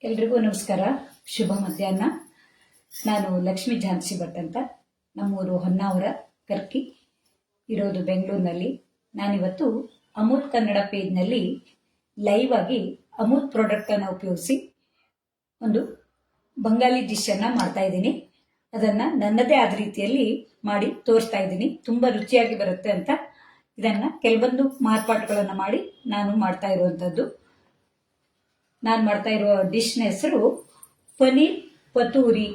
ಎಲ್ರಿಗೂ ನಮಸ್ಕಾರ. ಶುಭ ಮಧ್ಯಾಹ್ನ. ನಾನು ಲಕ್ಷ್ಮೀ ಝಾನ್ಸಿ ಭಟ್ ಅಂತ. ನಮ್ಮೂರು ಹೊನ್ನಾವರ ಕರ್ಕಿ, ಇರೋದು ಬೆಂಗಳೂರಿನಲ್ಲಿ. ನಾನಿವತ್ತು ಅಮೂಲ್ ಕನ್ನಡ ಪೇಜ್ನಲ್ಲಿ ಲೈವ್ ಆಗಿ ಅಮೂಲ್ ಪ್ರಾಡಕ್ಟನ್ನು ಉಪಯೋಗಿಸಿ ಒಂದು ಬಂಗಾಳಿ ಡಿಶನ್ನು ಮಾಡ್ತಾ ಇದ್ದೀನಿ. ಅದನ್ನು ನನ್ನದೇ ಆದ ರೀತಿಯಲ್ಲಿ ಮಾಡಿ ತೋರಿಸ್ತಾ ಇದ್ದೀನಿ. ತುಂಬ ರುಚಿಯಾಗಿ ಬರುತ್ತೆ ಅಂತ ಇದನ್ನು ಕೆಲವೊಂದು ಮಾರ್ಪಾಟುಗಳನ್ನು ಮಾಡಿ ನಾನು ಮಾಡ್ತಾ ಇರುವಂಥದ್ದು. ನಾನು ಮಾಡ್ತಾ ಇರುವ ಡಿಶ್ನ ಹೆಸರು ಪನೀರ್ ಪತೂರಿ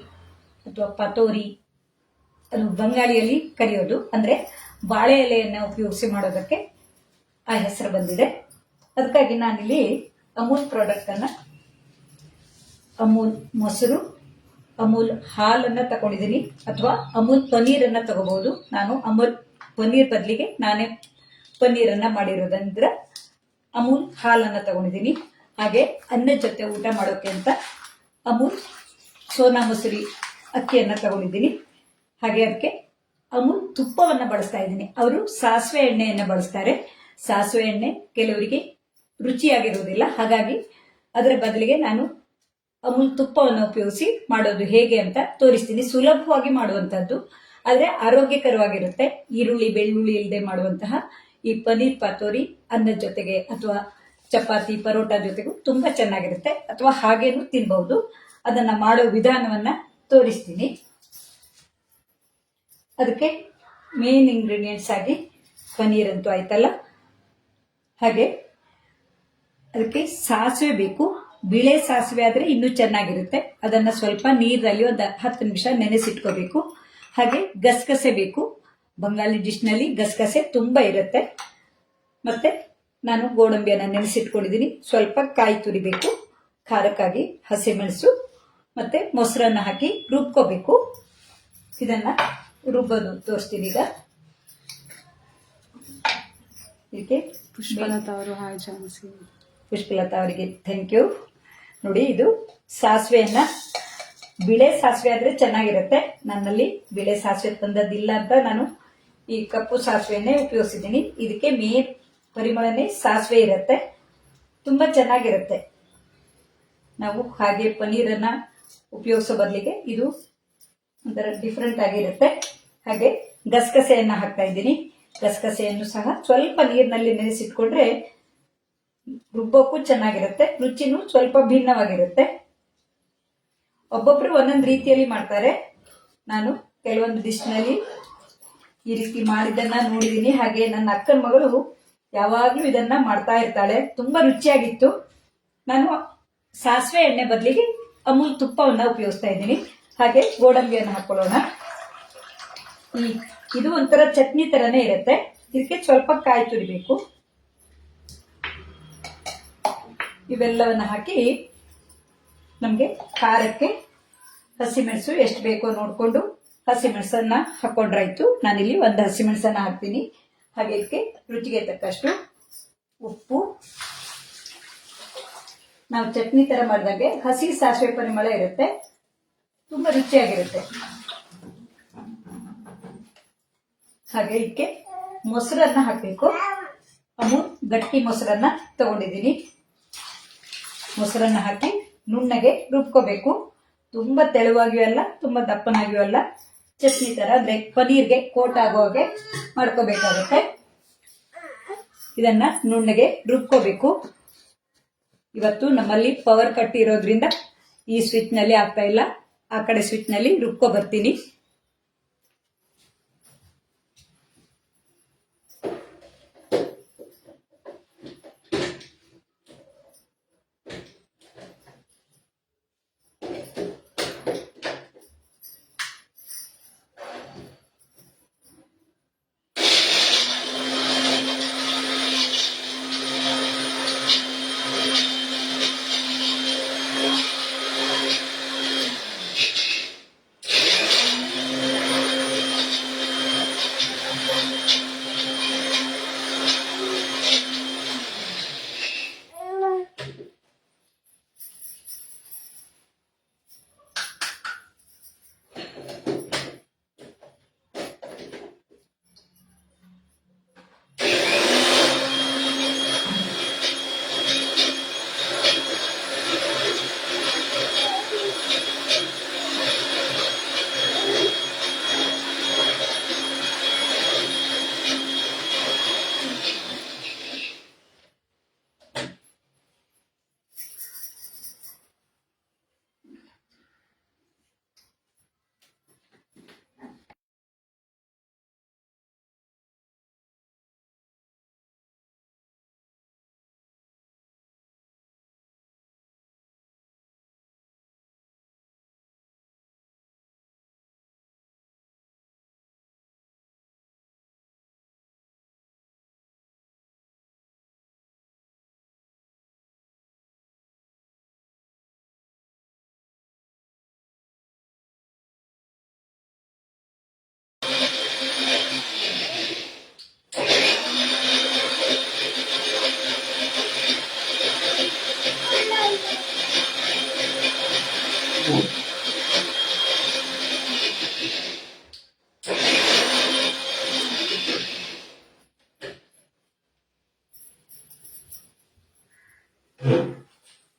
ಅಥವಾ ಪತೋರಿ. ಅದು ಬಂಗಾಳಿಯಲ್ಲಿ ಕರೆಯೋದು, ಅಂದರೆ ಬಾಳೆ ಎಲೆಯನ್ನು ಉಪಯೋಗಿಸಿ ಮಾಡೋದಕ್ಕೆ ಆ ಹೆಸರು ಬಂದಿದೆ. ಅದಕ್ಕಾಗಿ ನಾನಿಲ್ಲಿ ಅಮೂಲ್ ಪ್ರಾಡಕ್ಟನ್ನು, ಅಮೂಲ್ ಮೊಸರು, ಅಮೂಲ್ ಹಾಲನ್ನು ತಗೊಂಡಿದ್ದೀನಿ, ಅಥವಾ ಅಮೂಲ್ ಪನ್ನೀರನ್ನು ತಗೋಬಹುದು. ನಾನು ಅಮೂಲ್ ಪನ್ನೀರ್ ಬದಲಿಗೆ ನಾನೇ ಪನ್ನೀರನ್ನು ಮಾಡಿರೋದಂದ್ರೆ ಅಮೂಲ್ ಹಾಲನ್ನು ತಗೊಂಡಿದ್ದೀನಿ. ಹಾಗೆ ಅನ್ನದ ಜೊತೆ ಊಟ ಮಾಡೋಕೆ ಅಂತ ಅಮೂಲ್ ಸೋನಾ ಮಸೂರಿ ಅಕ್ಕಿಯನ್ನು ತಗೊಂಡಿದ್ದೀನಿ. ಹಾಗೆ ಅದಕ್ಕೆ ಅಮೂಲ್ ತುಪ್ಪವನ್ನು ಬಳಸ್ತಾ ಇದ್ದೀನಿ. ಅವರು ಸಾಸಿವೆ ಎಣ್ಣೆಯನ್ನು ಬಳಸ್ತಾರೆ. ಸಾಸಿವೆ ಎಣ್ಣೆ ಕೆಲವರಿಗೆ ರುಚಿಯಾಗಿರುವುದಿಲ್ಲ, ಹಾಗಾಗಿ ಅದರ ಬದಲಿಗೆ ನಾನು ಅಮೂಲ್ ತುಪ್ಪವನ್ನು ಉಪಯೋಗಿಸಿ ಮಾಡೋದು ಹೇಗೆ ಅಂತ ತೋರಿಸ್ತೀನಿ. ಸುಲಭವಾಗಿ ಮಾಡುವಂತಹದ್ದು, ಆದರೆ ಆರೋಗ್ಯಕರವಾಗಿರುತ್ತೆ. ಈರುಳ್ಳಿ ಬೆಳ್ಳುಳ್ಳಿ ಇಲ್ಲದೆ ಮಾಡುವಂತಹ ಈ ಪನೀರ್ ಪತೋರಿ ಅನ್ನದ ಜೊತೆಗೆ ಅಥವಾ ಚಪಾತಿ ಪರೋಟ ಜೊತೆಗೂ ತುಂಬಾ ಚೆನ್ನಾಗಿರುತ್ತೆ, ಅಥವಾ ಹಾಗೇನು ತಿನ್ಬಹುದು. ಅದನ್ನ ಮಾಡೋ ವಿಧಾನವನ್ನ ತೋರಿಸ್ತೀನಿ. ಅದಕ್ಕೆ ಮೇನ್ ಇಂಗ್ರೀಡಿಯೆಂಟ್ಸ್ ಆಗಿ ಪನೀರ್ ಅಂತೂ ಆಯ್ತಲ್ಲ, ಹಾಗೆ ಅದಕ್ಕೆ ಸಾಸಿವೆ ಬೇಕು. ಬಿಳೆ ಸಾಸಿವೆ ಆದ್ರೆ ಇನ್ನೂ ಚೆನ್ನಾಗಿರುತ್ತೆ. ಅದನ್ನ ಸ್ವಲ್ಪ ನೀರಲ್ಲಿ ಒಂದು 10 ನಿಮಿಷ ನೆನೆಸಿಟ್ಕೋಬೇಕು. ಹಾಗೆ ಗಸಗಸೆ ಬೇಕು. ಬಂಗಾಳಿ ಡಿಶ್ನಲ್ಲಿ ಗಸಗಸೆ ತುಂಬಾ ಇರುತ್ತೆ. ಮತ್ತೆ ನಾನು ಗೋಡಂಬಿಯನ್ನು ನೆನೆಸಿಟ್ಕೊಂಡಿದ್ದೀನಿ. ಸ್ವಲ್ಪ ಕಾಯಿ ತುರಿಬೇಕು ಖಾರಕ್ಕಾಗಿ. ಹಸಿಮೆಣಸು ಮತ್ತೆ ಮೊಸರನ್ನ ಹಾಕಿ ರುಬ್ಕೋಬೇಕು. ಇದನ್ನ ರುಬ್ಬೋದು ತೋರಿಸ್ತೀನಿ ಈಗ. ಇದಕ್ಕೆ ಪುಷ್ಪಲತಾ ಅವರು ಹಾಯ್ ಝಾನ್ಸಿ. ಪುಷ್ಪಲತಾ ಅವರಿಗೆ ಥ್ಯಾಂಕ್ ಯು. ನೋಡಿ, ಇದು ಸಾಸಿವೆಯನ್ನ, ಬಿಳೆ ಸಾಸಿವೆ ಆದ್ರೆ ಚೆನ್ನಾಗಿರುತ್ತೆ. ನನ್ನಲ್ಲಿ ಬಿಳೆ ಸಾಸಿವೆ ತಂದದ್ದಿಲ್ಲ ಅಂತ ನಾನು ಈ ಕಪ್ಪು ಸಾಸಿವೆಯನ್ನೇ ಉಪಯೋಗಿಸಿದ್ದೀನಿ. ಇದಕ್ಕೆ ಮೇನ್ ಪರಿಮಳನೇ ಸಾಸಿವೆ ಇರುತ್ತೆ, ತುಂಬಾ ಚೆನ್ನಾಗಿರುತ್ತೆ. ನಾವು ಹಾಗೆ ಪನ್ನೀರನ್ನ ಉಪಯೋಗಿಸೋ ಬದಲಿಗೆ ಇದು ಒಂಥರ ಡಿಫ್ರೆಂಟ್ ಆಗಿರುತ್ತೆ. ಹಾಗೆ ಗಸಗಸೆಯನ್ನ ಹಾಕ್ತಾ ಇದ್ದೀನಿ. ಗಸಗಸೆಯನ್ನು ಸಹ ಸ್ವಲ್ಪ ನೀರಿನಲ್ಲಿ ನೆನೆಸಿಟ್ಕೊಂಡ್ರೆ ರುಬ್ಬೋಕ್ಕೂ ಚೆನ್ನಾಗಿರುತ್ತೆ, ರುಚಿನೂ ಸ್ವಲ್ಪ ಭಿನ್ನವಾಗಿರುತ್ತೆ. ಒಬ್ಬೊಬ್ರು ಒಂದೊಂದು ರೀತಿಯಲ್ಲಿ ಮಾಡ್ತಾರೆ. ನಾನು ಕೆಲವೊಂದು ಡಿಶ್ನಲ್ಲಿ ಈ ರೀತಿ ಮಾಡಿದ್ದನ್ನ ನೋಡಿದ್ದೀನಿ. ಹಾಗೆ ನನ್ನ ಅಕ್ಕನ ಮಗಳು ಯಾವಾಗ್ಲೂ ಇದನ್ನ ಮಾಡ್ತಾ ಇರ್ತಾಳೆ. ತುಂಬಾ ರುಚಿಯಾಗಿತ್ತು. ನಾನು ಸಾಸಿವೆ ಎಣ್ಣೆ ಬದಲಿಗೆ ಅಮೂಲ್ ತುಪ್ಪವನ್ನ ಉಪಯೋಗಿಸ್ತಾ ಇದ್ದೀನಿ. ಹಾಗೆ ಗೋಡಂಬಿಯನ್ನು ಹಾಕೊಳ್ಳೋಣ. ಇದು ಒಂಥರ ಚಟ್ನಿ ತರನೇ ಇರುತ್ತೆ. ಇದಕ್ಕೆ ಸ್ವಲ್ಪ ಕಾಯಿ ತುರಿಬೇಕು. ಇವೆಲ್ಲವನ್ನ ಹಾಕಿ ನಮ್ಗೆ ಖಾರಕ್ಕೆ ಹಸಿಮೆಣಸು ಎಷ್ಟು ಬೇಕೋ ನೋಡ್ಕೊಂಡು ಹಸಿಮೆಣಸನ್ನ ಹಾಕೊಂಡ್ರಾಯ್ತು. ನಾನಿಲ್ಲಿ ಒಂದು ಹಸಿಮೆಣಸನ್ನ ಹಾಕ್ತೀನಿ. ಹಾಗೆ ಇದಕ್ಕೆ ರುಚಿಗೆ ತಕ್ಕಷ್ಟು ಉಪ್ಪು. ನಾವು ಚಟ್ನಿ ತರ ಮಾಡಿದಾಗೆ ಹಸಿ ಸಾಸಿವೆ ಪರಿಮಳ ಇರುತ್ತೆ, ತುಂಬಾ ರುಚಿಯಾಗಿರುತ್ತೆ. ಹಾಗೆ ಇದಕ್ಕೆ ಮೊಸರನ್ನ ಹಾಕಬೇಕು. ಅಮೂಲ್ ಗಟ್ಟಿ ಮೊಸರನ್ನ ತಗೊಂಡಿದ್ದೀನಿ. ಮೊಸರನ್ನ ಹಾಕಿ ನುಣ್ಣಗೆ ರುಬ್ಕೋಬೇಕು. ತುಂಬಾ ತೆಳುವಾಗಿಯೂ ಅಲ್ಲ, ತುಂಬಾ ದಪ್ಪನಾಗಿಯೂ ಅಲ್ಲ, ಚಟ್ನಿ ತರ, ಅಂದ್ರೆ ಪನೀರ್ಗೆ ಕೋಟ್ ಆಗೋ ಹಾಗೆ ಮಾಡ್ಕೋಬೇಕಾಗುತ್ತೆ. ಇದನ್ನ ನುಣ್ಣಗೆ ರುಬ್ಕೋಬೇಕು. ಇವತ್ತು ನಮ್ಮಲ್ಲಿ ಪವರ್ ಕಟ್ ಇರೋದ್ರಿಂದ ಈ ಸ್ವಿಚ್ ನಲ್ಲಿ ಆಗ್ತಾ ಇಲ್ಲ, ಆ ಕಡೆ ಸ್ವಿಚ್ ನಲ್ಲಿ ರುಬ್ಕೋ ಬರ್ತೀನಿ.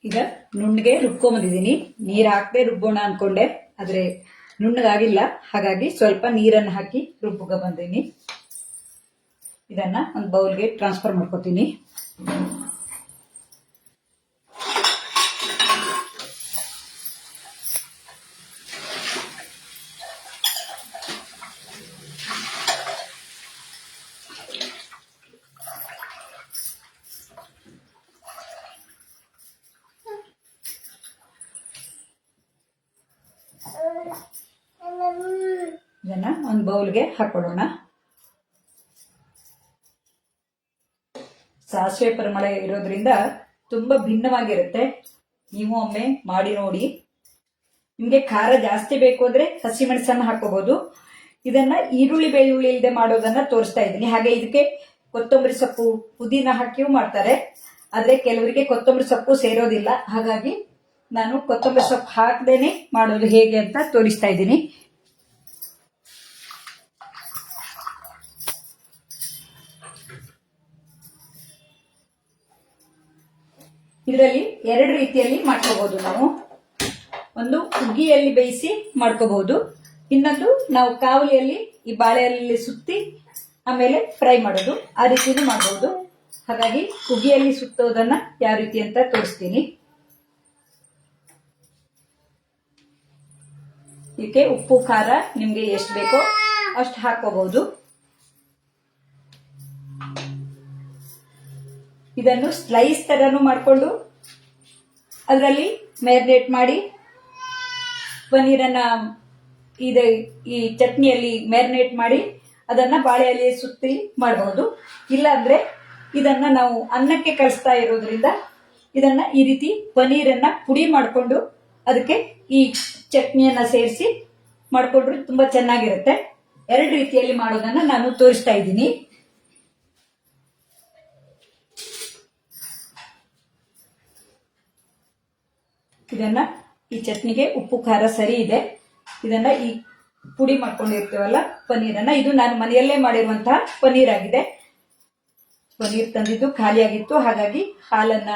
ಈಗ ನುಣ್ಣಗೆ ರುಬ್ಕೊಂಬಂದಿದ್ದೀನಿ. ನೀರು ಹಾಕದೆ ರುಬ್ಬೋಣ ಅನ್ಕೊಂಡೆ, ಆದ್ರೆ ನುಣ್ಣಗಾಗಿಲ್ಲ. ಹಾಗಾಗಿ ಸ್ವಲ್ಪ ನೀರನ್ನು ಹಾಕಿ ರುಬ್ಬಗ ಬಂದೀನಿ. ಇದನ್ನ ಒಂದು ಬೌಲ್ಗೆ ಟ್ರಾನ್ಸ್ಫರ್ ಮಾಡ್ಕೊತೀನಿ. ಇದನ್ನ ಒಂದು ಬೌಲ್ಗೆ ಹಾಕೊಳ್ಳೋಣ. ಸಾಸಿವೆ ಪರಿಮಳ ಇರೋದ್ರಿಂದ ತುಂಬಾ ಭಿನ್ನವಾಗಿರುತ್ತೆ. ನೀವು ಒಮ್ಮೆ ಮಾಡಿ ನೋಡಿ. ನಿಮ್ಗೆ ಖಾರ ಜಾಸ್ತಿ ಬೇಕು ಅಂದ್ರೆ ಹಸಿಮೆಣಸನ್ನ ಹಾಕೋಬಹುದು. ಇದನ್ನ ಈರುಳ್ಳಿ ಬೆಳ್ಳುಳ್ಳಿ ಇಲ್ಲದೆ ಮಾಡೋದನ್ನ ತೋರಿಸ್ತಾ ಇದ್ದೀನಿ. ಹಾಗೆ ಇದಕ್ಕೆ ಕೊತ್ತಂಬರಿ ಸೊಪ್ಪು ಪುದೀನ ಹಾಕಿಯೂ ಮಾಡ್ತಾರೆ, ಆದ್ರೆ ಕೆಲವರಿಗೆ ಕೊತ್ತಂಬರಿ ಸೊಪ್ಪು ಸೇರೋದಿಲ್ಲ. ಹಾಗಾಗಿ ನಾನು ಕೊತ್ತಂಬರಿ ಸೊಪ್ಪು ಹಾಕದೇನೆ ಮಾಡೋದು ಹೇಗೆ ಅಂತ ತೋರಿಸ್ತಾ ಇದ್ದೀನಿ. ಇದರಲ್ಲಿ ಎರಡು ರೀತಿಯಲ್ಲಿ ಮಾಡ್ಕೋಬಹುದು ನಾವು. ಒಂದು ಹುಗ್ಗಿಯಲ್ಲಿ ಬೇಯಿಸಿ ಮಾಡ್ಕೋಬಹುದು, ಇನ್ನೊಂದು ನಾವು ಕಾವಲಿಯಲ್ಲಿ ಈ ಬಾಳೆಯಲ್ಲಿ ಸುತ್ತಿ ಆಮೇಲೆ ಫ್ರೈ ಮಾಡೋದು, ಆ ರೀತಿನೂ ಮಾಡಬಹುದು. ಹಾಗಾಗಿ ಹುಗ್ಗಿಯಲ್ಲಿ ಸುತ್ತೋದನ್ನ ಯಾವ ರೀತಿ ಅಂತ ತೋರಿಸ್ತೀನಿ. ಇದಕ್ಕೆ ಉಪ್ಪು ಖಾರ ನಿಮ್ಗೆ ಎಷ್ಟು ಬೇಕೋ ಅಷ್ಟು ಹಾಕೋಬಹುದು. ಇದನ್ನು ಸ್ಲೈಸ್ ತರನು ಮಾಡಿಕೊಂಡು ಅದರಲ್ಲಿ ಮ್ಯಾರಿನೇಟ್ ಮಾಡಿ ಪನ್ನೀರನ್ನ ಈ ಚಟ್ನಿಯಲ್ಲಿ ಮ್ಯಾರಿನೇಟ್ ಮಾಡಿ ಅದನ್ನ ಬಾಳೆಯಲ್ಲಿ ಸುತ್ತಿ ಮಾಡಬಹುದು. ಇಲ್ಲ ಅಂದ್ರೆ ಇದನ್ನ ನಾವು ಅನ್ನಕ್ಕೆ ಕಳಿಸ್ತಾ ಇರೋದ್ರಿಂದ ಇದನ್ನ ಈ ರೀತಿ ಪನ್ನೀರನ್ನ ಪುಡಿ ಮಾಡಿಕೊಂಡು ಅದಕ್ಕೆ ಈ ಚಟ್ನಿಯನ್ನ ಸೇರಿಸಿ ಮಾಡಿಕೊಂಡ್ರೆ ತುಂಬಾ ಚೆನ್ನಾಗಿರುತ್ತೆ. ಎರಡು ರೀತಿಯಲ್ಲಿ ಮಾಡೋದನ್ನ ನಾನು ತೋರಿಸ್ತಾ ಇದ್ದೀನಿ. ಇದನ್ನ ಈ ಚಟ್ನಿಗೆ ಉಪ್ಪು ಖಾರ ಸರಿ ಇದೆ. ಇದನ್ನ ಈ ಪುಡಿ ಮಾಡ್ಕೊಂಡಿರ್ತೀವಲ್ಲ ಪನ್ನೀರನ್ನ, ಇದು ನಾನು ಮನೆಯಲ್ಲೇ ಮಾಡಿರುವಂತಹ ಪನ್ನೀರ್ ಆಗಿದೆ. ಪನ್ನೀರ್ ತಂದಿದ್ದು ಖಾಲಿಯಾಗಿತ್ತು, ಹಾಗಾಗಿ ಹಾಲನ್ನ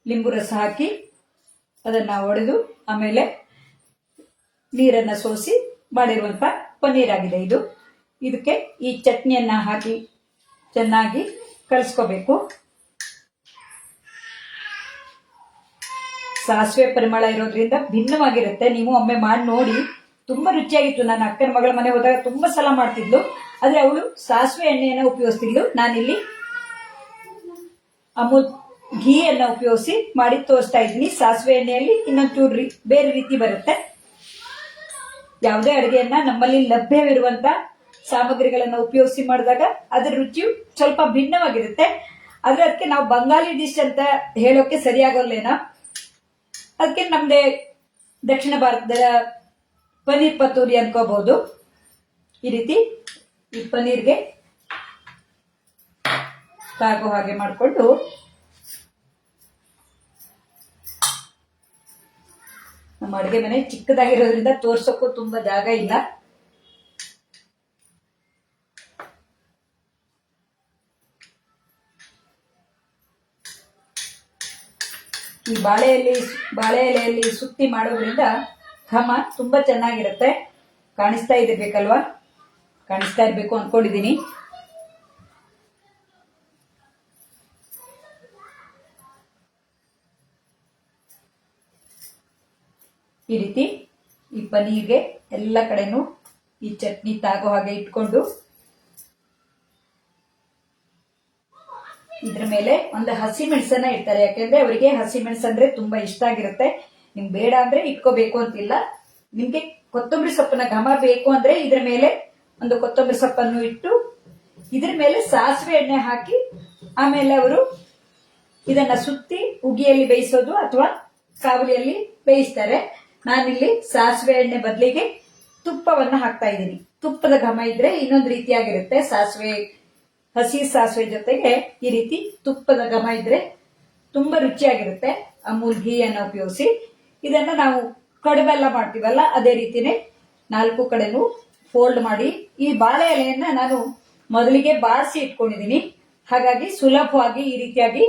ಲಿಂಬು ರಸ ಹಾಕಿ ಅದನ್ನ ಒಡೆದು ಆಮೇಲೆ ನೀರನ್ನ ಸೋಸಿ ಮಾಡಿರುವಂತ ಪನ್ನೀರ್ ಆಗಿದೆ ಇದು. ಇದಕ್ಕೆ ಈ ಚಟ್ನಿಯನ್ನ ಹಾಕಿ ಚೆನ್ನಾಗಿ ಕಲಿಸ್ಕೋಬೇಕು. ಸಾಸಿವೆ ಪರಿಮಳ ಇರೋದ್ರಿಂದ ಭಿನ್ನವಾಗಿರುತ್ತೆ. ನೀವು ಒಮ್ಮೆ ಮಾಡಿ ನೋಡಿ, ತುಂಬಾ ರುಚಿಯಾಗಿತ್ತು. ನನ್ನ ಅಕ್ಕನ ಮಗಳ ಮನೆ ಹೋದಾಗ ತುಂಬಾ ಸಲ ಮಾಡ್ತಿದ್ಲು, ಆದ್ರೆ ಅವಳು ಸಾಸಿವೆ ಎಣ್ಣೆಯನ್ನ ಉಪಯೋಗಿಸ್ತಿದ್ಲು. ನಾನಿಲ್ಲಿ ಅಮೂಲ್ ಘೀಯನ್ನ ಉಪಯೋಗಿಸಿ ಮಾಡಿ ತೋರಿಸ್ತಾ ಇದ್ದೀನಿ. ಸಾಸಿವೆ ಎಣ್ಣೆಯಲ್ಲಿ ಇನ್ನೊಂಚೂರು ಬೇರೆ ರೀತಿ ಬರುತ್ತೆ. ಯಾವುದೇ ಅಡುಗೆಯನ್ನ ನಮ್ಮಲ್ಲಿ ಲಭ್ಯವಿರುವಂತ ಸಾಮಗ್ರಿಗಳನ್ನ ಉಪಯೋಗಿಸಿ ಮಾಡಿದಾಗ ಅದರ ರುಚಿಯು ಸ್ವಲ್ಪ ಭಿನ್ನವಾಗಿರುತ್ತೆ. ಆದ್ರೆ ಅದಕ್ಕೆ ನಾವು ಬಂಗಾಳಿ ಡಿಶ್ ಅಂತ ಹೇಳೋಕೆ ಸರಿಯಾಗೋಲ್ಲೇನೋ. ಅದಕ್ಕೆ ನಮ್ದೇ ದಕ್ಷಿಣ ಭಾರತದ ಪನ್ನೀರ್ ಪತೂರಿ ಅನ್ಕೋಬಹುದು. ಈ ರೀತಿ ಈ ಪನ್ನೀರ್ಗೆ ತಾಗೋ ಹಾಗೆ ಮಾಡಿಕೊಂಡು ನಮ್ಮ ಅಡುಗೆ ಮನೆ ಚಿಕ್ಕದಾಗಿರೋದ್ರಿಂದ ತೋರ್ಸೋಕ್ಕೂ ತುಂಬಾ ಜಾಗ ಇಲ್ಲ. ಈ ಬಾಳೆ ಎಲೆಯಲ್ಲಿ ಸುತ್ತಿ ಮಾಡೋದ್ರಿಂದ ಘಮ ತುಂಬಾ ಚೆನ್ನಾಗಿರುತ್ತೆ. ಕಾಣಿಸ್ತಾ ಇದೆ ಬೇಕಲ್ವಾ? ಕಾಣಿಸ್ತಾ ಇರ್ಬೇಕು ಅನ್ಕೊಂಡಿದೀನಿ. ಈ ರೀತಿ ಈ ಪನ್ನೀರ್ಗೆ ಎಲ್ಲ ಕಡೆನೂ ಈ ಚಟ್ನಿ ತಾಗೋ ಹಾಗೆ ಇಟ್ಕೊಂಡು ಇದ್ರ ಮೇಲೆ ಒಂದು ಹಸಿ ಮೆಣಸನ್ನ ಇಡ್ತಾರೆ. ಯಾಕೆಂದ್ರೆ ಅವರಿಗೆ ಹಸಿ ಮೆಣಸಂದ್ರೆ ತುಂಬಾ ಇಷ್ಟ ಆಗಿರುತ್ತೆ. ನಿಮ್ಗೆ ಬೇಡ ಅಂದ್ರೆ ಇಟ್ಕೋಬೇಕು ಅಂತಿಲ್ಲ. ನಿಮ್ಗೆ ಕೊತ್ತಂಬರಿ ಸೊಪ್ಪನ್ನ ಘಮ ಬೇಕು ಅಂದ್ರೆ ಇದ್ರ ಮೇಲೆ ಒಂದು ಕೊತ್ತಂಬರಿ ಸೊಪ್ಪನ್ನು ಇಟ್ಟು ಇದ್ರ ಮೇಲೆ ಸಾಸಿವೆ ಎಣ್ಣೆ ಹಾಕಿ ಆಮೇಲೆ ಅವರು ಇದನ್ನ ಸುತ್ತಿ ಉಗಿಯಲ್ಲಿ ಬೇಯಿಸೋದು ಅಥವಾ ಕಾವಲಿಯಲ್ಲಿ ಬೇಯಿಸ್ತಾರೆ. ನಾನಿಲ್ಲಿ ಸಾಸಿವೆ ಎಣ್ಣೆ ಬದಲಿಗೆ ತುಪ್ಪವನ್ನ ಹಾಕ್ತಾ ಇದ್ದೀನಿ. ತುಪ್ಪದ ಘಮ ಇದ್ರೆ ಇನ್ನೊಂದು ರೀತಿಯಾಗಿರುತ್ತೆ. ಹಸಿ ಸಾಸಿವೆ ಜೊತೆಗೆ ಈ ರೀತಿ ತುಪ್ಪದ ಘಮ ಇದ್ರೆ ತುಂಬಾ ರುಚಿಯಾಗಿರುತ್ತೆ. ಅಮೂಲ್ ಘೀಯನ್ನು ಉಪಯೋಗಿಸಿ ಇದನ್ನ ನಾವು ಕಡುಬೆಲ್ಲ ಮಾಡ್ತೀವಲ್ಲ ಅದೇ ರೀತಿನೇ 4 ಕಡೆನೂ ಫೋಲ್ಡ್ ಮಾಡಿ ಈ ಬಾಳೆ ಎಲೆಯನ್ನ ನಾನು ಮೊದಲಿಗೆ ಬಾರಿಸಿ ಇಟ್ಕೊಂಡಿದ್ದೀನಿ. ಹಾಗಾಗಿ ಸುಲಭವಾಗಿ ಈ ರೀತಿಯಾಗಿ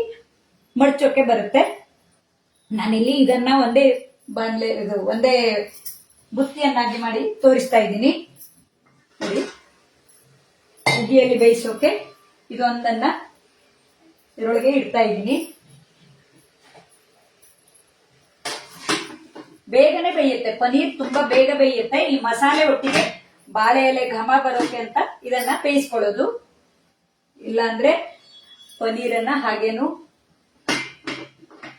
ಮಡ್ಚೋಕೆ ಬರುತ್ತೆ. ನಾನಿಲ್ಲಿ ಇದನ್ನ ಒಂದೇ ಒಂದೇ ಬುತ್ತಿಯನ್ನಾಗಿ ಮಾಡಿ ತೋರಿಸ್ತಾ ಇದ್ದೀನಿ ನೋಡಿ. ಉಗಿಯಲ್ಲಿ ಬೇಯಿಸೋಕೆ ಇದೊಂದನ್ನ ಇದರೊಳಗೆ ಇಡ್ತಾ ಇದ್ದೀನಿ. ಬೇಗನೆ ಬೇಯುತ್ತೆ ಪನೀರ್, ತುಂಬಾ ಬೇಗ ಬೇಯುತ್ತೆ. ಈ ಮಸಾಲೆ ಒಟ್ಟಿಗೆ ಬಾಳೆ ಎಲೆ ಘಮ ಬರೋಕೆ ಅಂತ ಇದನ್ನ ಬೇಯಿಸ್ಕೊಳ್ಳೋದು. ಇಲ್ಲಾಂದ್ರೆ ಪನೀರನ್ನ ಹಾಗೇನು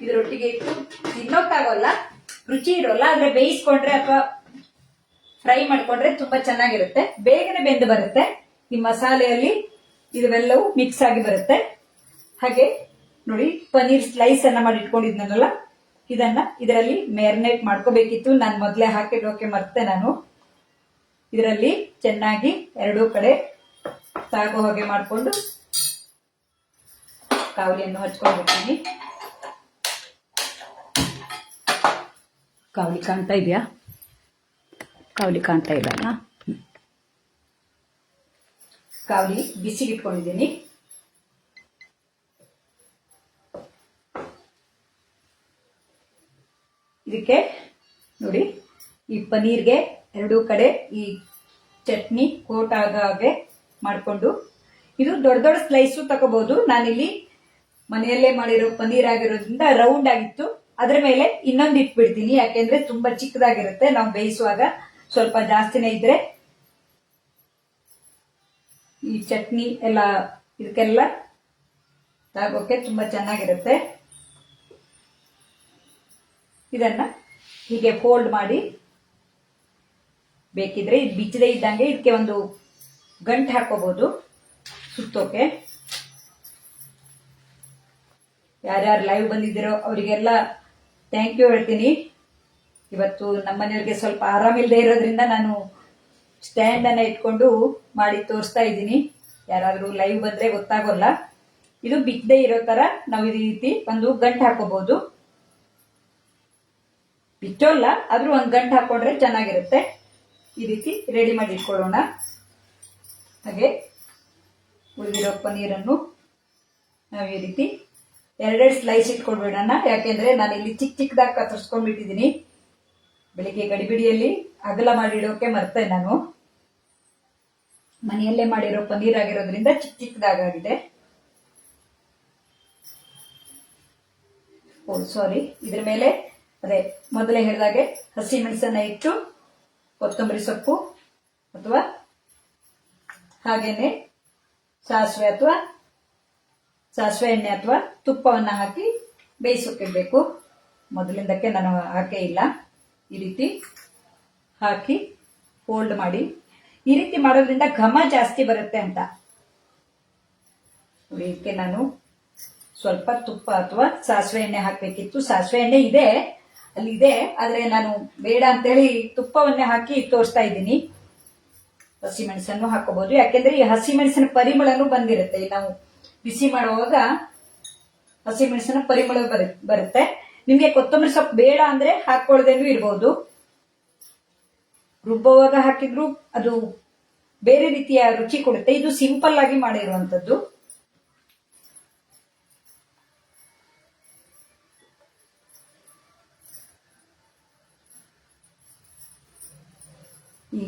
ಇದರೊಟ್ಟಿಗೆ ಇಟ್ಟು ತಿನ್ನೋಕ್ಕಾಗೋಲ್ಲ, ರುಚಿ ಇರೋಲ್ಲ. ಆದ್ರೆ ಬೇಯಿಸ್ಕೊಂಡ್ರೆ ಅಥವಾ ಫ್ರೈ ಮಾಡ್ಕೊಂಡ್ರೆ ತುಂಬಾ ಚೆನ್ನಾಗಿರುತ್ತೆ, ಬೇಗನೆ ಬೆಂದು ಬರುತ್ತೆ. ಈ ಮಸಾಲೆಯಲ್ಲಿ ಇವೆಲ್ಲವೂ ಮಿಕ್ಸ್ ಆಗಿ ಬರುತ್ತೆ. ಹಾಗೆ ನೋಡಿ, ಪನೀರ್ ಸ್ಲೈಸ್ ಅನ್ನ ಮಾಡಿ ಇಟ್ಕೊಂಡಿದ್ನಲ್ಲ, ಇದನ್ನ ಇದರಲ್ಲಿ ಮ್ಯಾರಿನೇಟ್ ಮಾಡ್ಕೋಬೇಕಿತ್ತು. ನಾನು ಮೊದಲೇ ಹಾಕಿಡೋಕೆ ಮರ್ತೆ. ನಾನು ಇದರಲ್ಲಿ ಚೆನ್ನಾಗಿ ಎರಡೂ ಕಡೆ ತಾಗೋ ಹಾಗೆ ಮಾಡಿಕೊಂಡು ಕಾವಲಿಯನ್ನು ಹಚ್ಕೊಂಡ್ಬಿಡ್ತೀನಿ. ಕಾವಲಿ ಕಾಣ್ತಾ ಇದೆಯಾ? ಕಾವಲಿ ಕಾಣ್ತಾ ಇಲ್ಲ. ಕಾವಲಿ ಬಿಸಿಗಿಟ್ಕೊಂಡಿದ್ದೀನಿ. ಇದಕ್ಕೆ ನೋಡಿ, ಈ ಪನೀರ್ಗೆ ಎರಡೂ ಕಡೆ ಈ ಚಟ್ನಿ ಕೋಟ್ ಆಗ ಹಾಗೆ ಮಾಡಿಕೊಂಡು, ಇದು ದೊಡ್ಡ ದೊಡ್ಡ ಸ್ಲೈಸು ತಗೋಬಹುದು. ನಾನಿಲ್ಲಿ ಮನೆಯಲ್ಲೇ ಮಾಡಿರೋ ಪನೀರ್ ಆಗಿರೋದ್ರಿಂದ ರೌಂಡ್ ಆಗಿತ್ತು. ಅದ್ರ ಮೇಲೆ ಇನ್ನೊಂದು ಇಟ್ಬಿಡ್ತೀನಿ, ಯಾಕೆಂದ್ರೆ ತುಂಬಾ ಚಿಕ್ಕದಾಗಿರುತ್ತೆ. ನಾವು ಬೇಯಿಸುವಾಗ ಸ್ವಲ್ಪ ಜಾಸ್ತಿನೇ ಇದ್ರೆ ಈ ಚಟ್ನಿ ಎಲ್ಲ ಇದಕ್ಕೆಲ್ಲ ತಾಗೋಕೆ ತುಂಬಾ ಚೆನ್ನಾಗಿರುತ್ತೆ. ಇದನ್ನ ಹೀಗೆ ಫೋಲ್ಡ್ ಮಾಡಿ, ಬೇಕಿದ್ರೆ ಇದು ಬಿಚ್ಚದೇ ಇದ್ದಂಗೆ ಇದಕ್ಕೆ ಒಂದು ಗಂಟು ಹಾಕೋಬಹುದು ಸುತ್ತೋಕೆ. ಯಾರ್ಯಾರು ಲೈವ್ ಬಂದಿದ್ದೀರೋ ಅವರಿಗೆಲ್ಲ ಥ್ಯಾಂಕ್ ಯು ಹೇಳ್ತೀನಿ. ಇವತ್ತು ನಮ್ಮನೆಯವ್ರಿಗೆ ಸ್ವಲ್ಪ ಆರಾಮಿಲ್ಲದೆ ಇರೋದ್ರಿಂದ ನಾನು ಸ್ಟ್ಯಾಂಡ್ ಅನ್ನ ಇಟ್ಕೊಂಡು ಮಾಡಿ ತೋರಿಸ್ತಾ ಇದ್ದೀನಿ. ಯಾರಾದ್ರೂ ಲೈವ್ ಬಂದ್ರೆ ಗೊತ್ತಾಗೋಲ್ಲ. ಇದು ಬಿಚ್ಚದೇ ಇರೋ ತರ ನಾವು ಈ ರೀತಿ ಒಂದು ಗಂಟು ಹಾಕೋಬಹುದು. ಬಿಚ್ಚೋಲ್ಲ, ಆದ್ರೂ ಒಂದು ಗಂಟು ಹಾಕೊಂಡ್ರೆ ಚೆನ್ನಾಗಿರುತ್ತೆ. ಈ ರೀತಿ ರೆಡಿ ಮಾಡಿ ಇಟ್ಕೊಳ್ಳೋಣ. ಹಾಗೆ ಉಳಿದಿರೋ ಪನೀರನ್ನು ನಾವು ಈ ರೀತಿ ಎರಡೆರಡು ಸ್ಲೈಸ್ ಇಟ್ಕೊಳ್ಬೇಡೋಣ, ಯಾಕೆಂದ್ರೆ ನಾನು ಇಲ್ಲಿ ಚಿಕ್ಕ ಚಿಕ್ಕದಾಗಿ ಕತ್ತರಿಸ್ಕೊಂಡ್ಬಿಟ್ಟಿದ್ದೀನಿ. ಬೆಳಿಗ್ಗೆ ಗಡಿಬಿಡಿಯಲ್ಲಿ ಅಗಲ ಮಾಡಿಡೋಕೆ ಮರ್ತೆ. ನಾನು ಮನೆಯಲ್ಲೇ ಮಾಡಿರೋ ಪನೀರ್ ಆಗಿರೋದ್ರಿಂದ ಚಿಕ್ಕ ಚಿಕ್ಕದಾಗಿದೆ. ಸಾರಿ, ಇದ್ರ ಮೇಲೆ ಅದೇ ಮೊದಲೇ ಹೇಳಿದಾಗೆ ಹಸಿ ಮೆಣಸನ್ನ ಇಟ್ಟು ಕೊತ್ತಂಬರಿ ಸೊಪ್ಪು ಅಥವಾ ಹಾಗೇನೆ ಸಾಸಿವೆ ಎಣ್ಣೆ ಅಥವಾ ತುಪ್ಪವನ್ನ ಹಾಕಿ ಬೇಯಿಸೋಕಿಡ್ಬೇಕು. ಮೊದಲಿಂದಕ್ಕೆ ನಾನು ಹಾಕೇ ಇಲ್ಲ. ಈ ರೀತಿ ಹಾಕಿ ಫೋಲ್ಡ್ ಮಾಡಿ, ಈ ರೀತಿ ಮಾಡೋದ್ರಿಂದ ಘಮ ಜಾಸ್ತಿ ಬರುತ್ತೆ ಅಂತ. ಇದಕ್ಕೆ ನಾನು ಸ್ವಲ್ಪ ತುಪ್ಪ ಅಥವಾ ಸಾಸಿವೆ ಎಣ್ಣೆ ಹಾಕ್ಬೇಕಿತ್ತು. ಸಾಸಿವೆ ಎಣ್ಣೆ ಇದೆ, ಅಲ್ಲಿ ಇದೆ, ಆದ್ರೆ ನಾನು ಬೇಡ ಅಂತೇಳಿ ತುಪ್ಪವನ್ನೇ ಹಾಕಿ ತೋರಿಸ್ತಾ ಇದ್ದೀನಿ. ಹಸಿ ಮೆಣಸನ್ನು ಹಾಕೋಬಹುದು, ಯಾಕೆಂದ್ರೆ ಈ ಹಸಿ ಮೆಣಸಿನ ಪರಿಮಳನು ಬಂದಿರುತ್ತೆ. ನಾವು ಬಿಸಿ ಮಾಡುವಾಗ ಹಸಿ ಮೆಣಸಿನ ಪರಿಮಳ ಬರುತ್ತೆ. ನಿಮ್ಗೆ ಕೊತ್ತಂಬರಿ ಸೊಪ್ಪು ಬೇಡ ಅಂದ್ರೆ ಹಾಕೊಳ್ಳದೇನು ಇರಬಹುದು. ರುಬ್ಬುವಾಗ ಹಾಕಿದ್ರು ಅದು ಬೇರೆ ರೀತಿಯ ರುಚಿ ಕೊಡುತ್ತೆ. ಇದು ಸಿಂಪಲ್ ಆಗಿ ಮಾಡಿರುವಂತದ್ದು. ಈ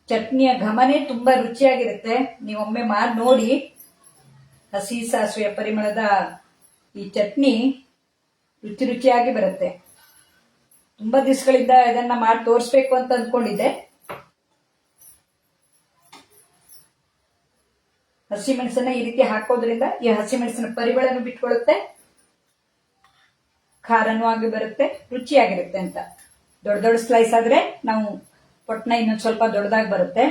ಚಟ್ನಿಯ ಘಮನೇ ತುಂಬಾ ರುಚಿಯಾಗಿರುತ್ತೆ. ನೀವೊಮ್ಮೆ ಮಾಡಿ ನೋಡಿ. ಹಸಿ ಸಾಸಿವೆಯ ಪರಿಮಳದ ಈ ಚಟ್ನಿ ರುಚಿ ರುಚಿಯಾಗಿ ಬರುತ್ತೆ. ತುಂಬಾ ದಿವಸಗಳಿಂದ ಇದನ್ನ ಮಾಡಿ ತೋರಿಸ್ಬೇಕು ಅಂತ ಅಂದ್ಕೊಂಡಿದ್ದೆ. ಹಸಿ ಮೆಣಸನ್ನ ಈ ರೀತಿ ಹಾಕೋದ್ರಿಂದ ಈ ಹಸಿ ಮೆಣಸಿನ ಪರಿಮಳನು ಬಿಟ್ಕೊಳ್ಳುತ್ತೆ, ಖಾರನೂ ಆಗಿ ಬರುತ್ತೆ, ರುಚಿಯಾಗಿರುತ್ತೆ ಅಂತ. ದೊಡ್ಡ ದೊಡ್ಡ ಸ್ಲೈಸ್ ಆದ್ರೆ ನಾವು ಪೊಟ್ನ ಇನ್ನೊಂದು ಸ್ವಲ್ಪ ದೊಡ್ಡದಾಗಿ ಬರುತ್ತೆ.